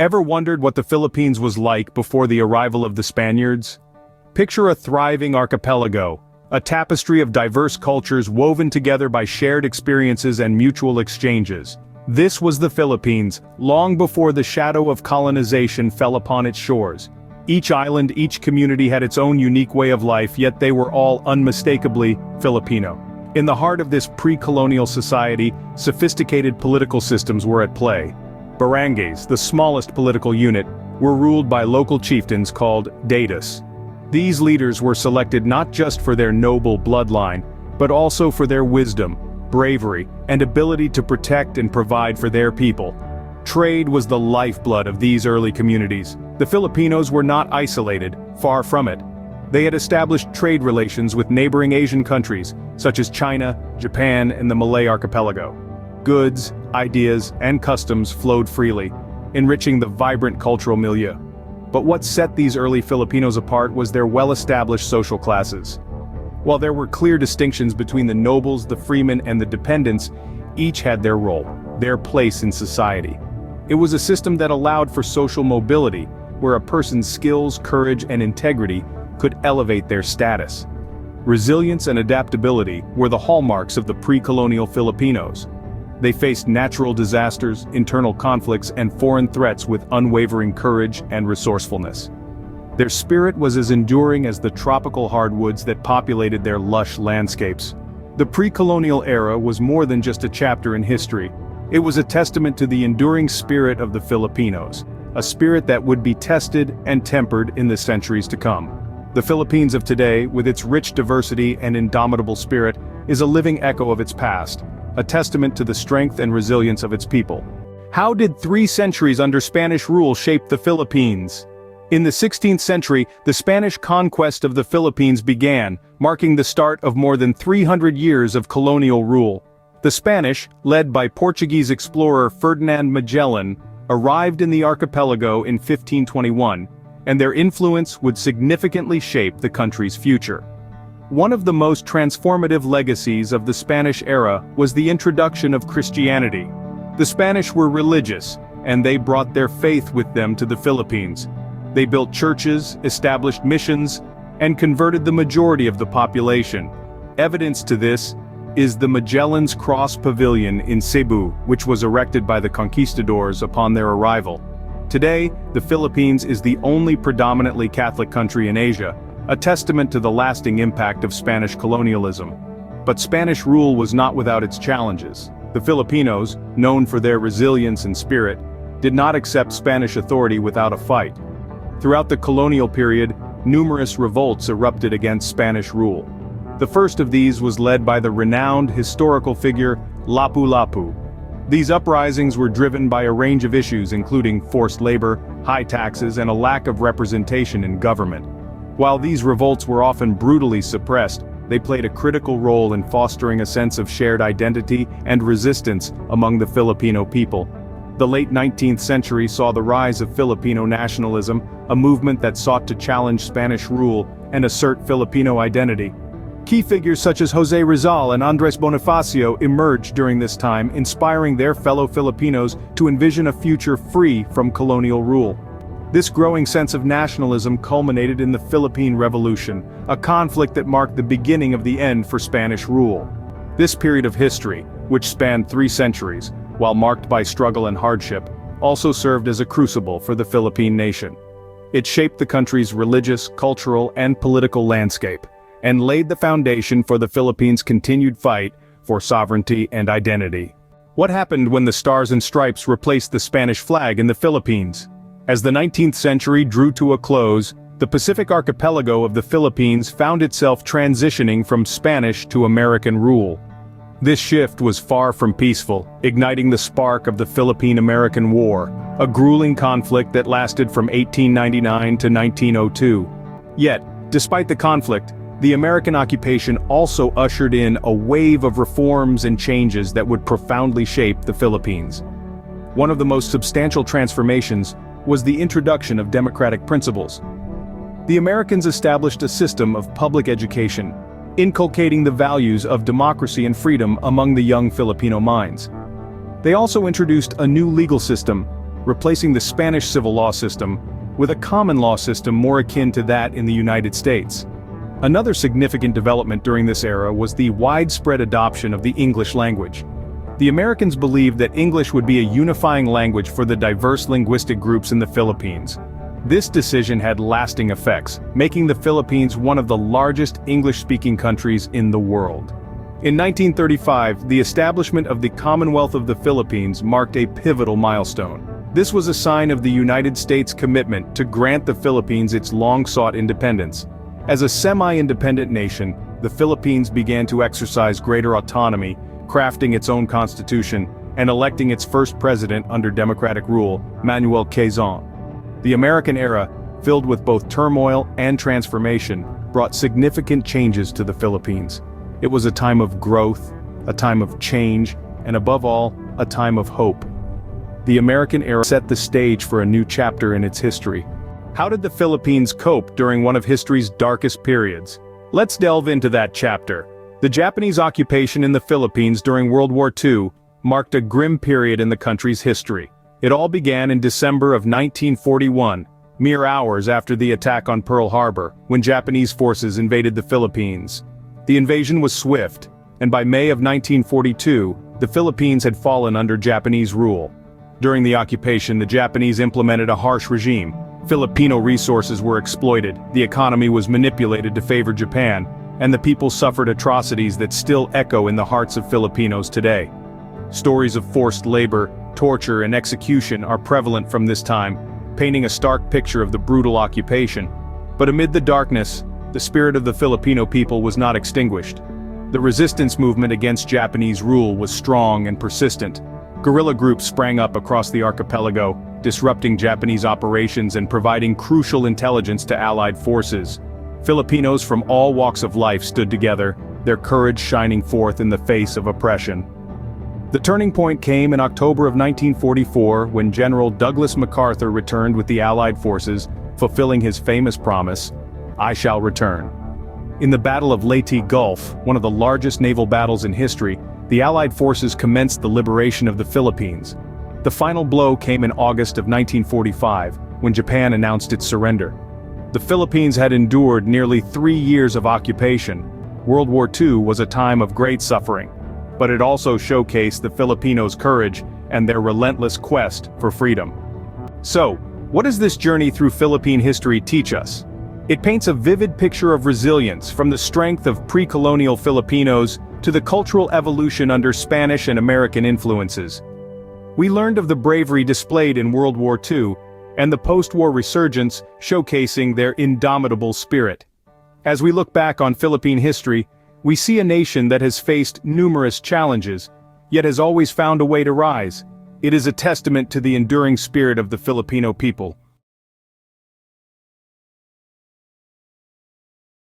Ever wondered what the Philippines was like before the arrival of the Spaniards? Picture a thriving archipelago, a tapestry of diverse cultures woven together by shared experiences and mutual exchanges. This was the Philippines, long before the shadow of colonization fell upon its shores. Each island, each community had its own unique way of life, yet they were all unmistakably Filipino. In the heart of this pre-colonial society, sophisticated political systems were at play. Barangays, the smallest political unit, were ruled by local chieftains called datus. These leaders were selected not just for their noble bloodline, but also for their wisdom, bravery, and ability to protect and provide for their people. Trade was the lifeblood of these early communities. The Filipinos were not isolated, far from it. They had established trade relations with neighboring Asian countries, such as China, Japan, and the Malay archipelago. Goods, ideas, and customs flowed freely, enriching the vibrant cultural milieu. But what set these early Filipinos apart was their well-established social classes. While there were clear distinctions between the nobles, the freemen, and the dependents, each had their role, their place in society. It was a system that allowed for social mobility, where a person's skills, courage, and integrity could elevate their status. Resilience and adaptability were the hallmarks of the pre-colonial Filipinos. They faced natural disasters, internal conflicts, and foreign threats with unwavering courage and resourcefulness. Their spirit was as enduring as the tropical hardwoods that populated their lush landscapes. The pre-colonial era was more than just a chapter in history. It was a testament to the enduring spirit of the Filipinos, a spirit that would be tested and tempered in the centuries to come. The Philippines of today, with its rich diversity and indomitable spirit, is a living echo of its past, a testament to the strength and resilience of its people. How did 3 centuries under Spanish rule shape the Philippines? In the 16th century, the Spanish conquest of the Philippines began, marking the start of more than 300 years of colonial rule. The Spanish, led by Portuguese explorer Ferdinand Magellan, arrived in the archipelago in 1521, and their influence would significantly shape the country's future. One of the most transformative legacies of the Spanish era was the introduction of Christianity. The Spanish were religious, and they brought their faith with them to the Philippines. They built churches, established missions, and converted the majority of the population. Evidence to this is the Magellan's Cross Pavilion in Cebu, which was erected by the conquistadors upon their arrival. Today, the Philippines is the only predominantly Catholic country in Asia, a testament to the lasting impact of Spanish colonialism. But Spanish rule was not without its challenges. The Filipinos, known for their resilience and spirit, did not accept Spanish authority without a fight. Throughout the colonial period, numerous revolts erupted against Spanish rule. The first of these was led by the renowned historical figure Lapu-Lapu. These uprisings were driven by a range of issues including forced labor, high taxes, and a lack of representation in government. While these revolts were often brutally suppressed, they played a critical role in fostering a sense of shared identity and resistance among the Filipino people. The late 19th century saw the rise of Filipino nationalism, a movement that sought to challenge Spanish rule and assert Filipino identity. Key figures such as José Rizal and Andrés Bonifacio emerged during this time, inspiring their fellow Filipinos to envision a future free from colonial rule. This growing sense of nationalism culminated in the Philippine Revolution, a conflict that marked the beginning of the end for Spanish rule. This period of history, which spanned 3 centuries, while marked by struggle and hardship, also served as a crucible for the Philippine nation. It shaped the country's religious, cultural, and political landscape, and laid the foundation for the Philippines' continued fight for sovereignty and identity. What happened when the Stars and Stripes replaced the Spanish flag in the Philippines? As the 19th century drew to a close, the Pacific archipelago of the Philippines found itself transitioning from Spanish to American rule. This shift was far from peaceful, igniting the spark of the Philippine-American War, a grueling conflict that lasted from 1899 to 1902. Yet, despite the conflict, the American occupation also ushered in a wave of reforms and changes that would profoundly shape the Philippines. One of the most substantial transformations was the introduction of democratic principles. The Americans established a system of public education, inculcating the values of democracy and freedom among the young Filipino minds. They also introduced a new legal system, replacing the Spanish civil law system with a common law system more akin to that in the United States. Another significant development during this era was the widespread adoption of the English language. The Americans believed that English would be a unifying language for the diverse linguistic groups in the Philippines. This decision had lasting effects, making the Philippines one of the largest English-speaking countries in the world. In 1935, the establishment of the Commonwealth of the Philippines marked a pivotal milestone. This was a sign of the United States' commitment to grant the Philippines its long-sought independence. As a semi-independent nation, the Philippines began to exercise greater autonomy, crafting its own constitution, and electing its first president under democratic rule, Manuel Quezon. The American era, filled with both turmoil and transformation, brought significant changes to the Philippines. It was a time of growth, a time of change, and above all, a time of hope. The American era set the stage for a new chapter in its history. How did the Philippines cope during one of history's darkest periods? Let's delve into that chapter. The Japanese occupation in the Philippines during World War II marked a grim period in the country's history. It all began in December of 1941, mere hours after the attack on Pearl Harbor, when Japanese forces invaded the Philippines. The invasion was swift, and by May of 1942, the Philippines had fallen under Japanese rule. During the occupation, the Japanese implemented a harsh regime. Filipino resources were exploited, the economy was manipulated to favor Japan, and the people suffered atrocities that still echo in the hearts of Filipinos today. Stories of forced labor, torture, and execution are prevalent from this time, painting a stark picture of the brutal occupation. But amid the darkness, the spirit of the Filipino people was not extinguished. The resistance movement against Japanese rule was strong and persistent. Guerrilla groups sprang up across the archipelago, disrupting Japanese operations and providing crucial intelligence to Allied forces. Filipinos from all walks of life stood together, their courage shining forth in the face of oppression. The turning point came in October of 1944 when General Douglas MacArthur returned with the Allied forces, fulfilling his famous promise, "I shall return." In the Battle of Leyte Gulf, one of the largest naval battles in history, the Allied forces commenced the liberation of the Philippines. The final blow came in August of 1945, when Japan announced its surrender. The Philippines had endured nearly 3 years of occupation. World War II was a time of great suffering, but it also showcased the Filipinos' courage and their relentless quest for freedom. So, what does this journey through Philippine history teach us? It paints a vivid picture of resilience, from the strength of pre-colonial Filipinos to the cultural evolution under Spanish and American influences. We learned of the bravery displayed in World War II, and the post-war resurgence showcasing their indomitable spirit. As we look back on Philippine history, we see a nation that has faced numerous challenges, yet has always found a way to rise. It is a testament to the enduring spirit of the Filipino people,